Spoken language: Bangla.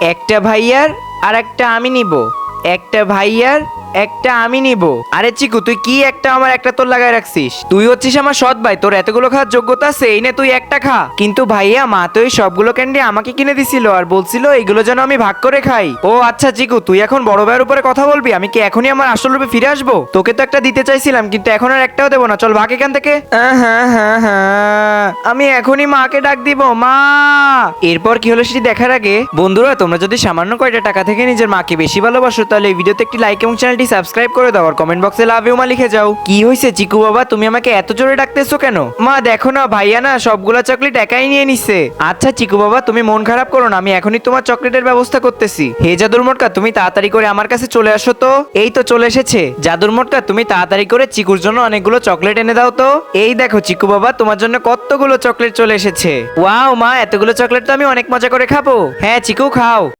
একটা ভাইয়ার আর একটা আমি নিব। একটা ভাইয়ার একটা আমি নিব। আরে চিকু, তুই কি একটা আমার একটা তোর লাগাই রাখছিস? তুই হচ্ছিস আমার সৎ ভাই, তোর এতগুলো খাওয়ার যোগ্যতা আছে, এই নে তুই একটা খা। কিন্তু ভাইয়া, মা তো এই সবগুলো ক্যান্ডি আমাকে কিনে দিছিল আর বলছিল এগুলো যেন আমি ভাগ করে খাই। ও আচ্ছা চিকু, তুই এখন বড় ভাইয়ের উপরে কথা বলবি? আমি কি এখনই আমার আসল রূপে ফিরে আসবো? তোকে তো একটা দিতে চাইছিলাম, কিন্তু এখন আর একটাও দেবো না। চল ভাগ এখান থেকে। হ্যাঁ হ্যাঁ হ্যাঁ, আমি এখনই মাকে ডাক দিব। মা! এরপর কি হলো সেটি দেখার আগে বন্ধুরা, তোমরা যদি সামান্য কয়টা টাকা থেকে নিজের মাকে বেশি ভালোবাসো, তাহলে এই ভিডিওতে একটি লাইক এবং চ্যানেলটি সাবস্ক্রাইব করে দাও আর কমেন্ট বক্সে লাভ ইউ মা লিখে যাও। কি হয়েছে চিকু বাবা, তুমি আমাকে এত জোরে ডাকতেছো কেন? মা দেখো না, ভাইয়া না সবগুলা চকলেট একাই নিয়ে নিচ্ছে। আচ্ছা চিকু বাবা, তুমি মন খারাপ করো না, আমি এখনই তোমার চকলেটের ব্যবস্থা করতেছি। হে জাদুর মোটকা, তুমি তাড়াতাড়ি করে আমার কাছে চলে আসো তো। এই তো চলে এসেছে। জাদুর মোটকা, তুমি তাড়াতাড়ি করে চিকুর জন্য অনেকগুলো চকলেট এনে দাও তো। এই দেখো চিকু বাবা, তোমার জন্য কতগুলো চকলেট চলে এসেছে। ওয়াও মা, এতগুলো চকলেট তো আমি অনেক মজা করে খাবো। হ্যাঁ চিকু, খাও।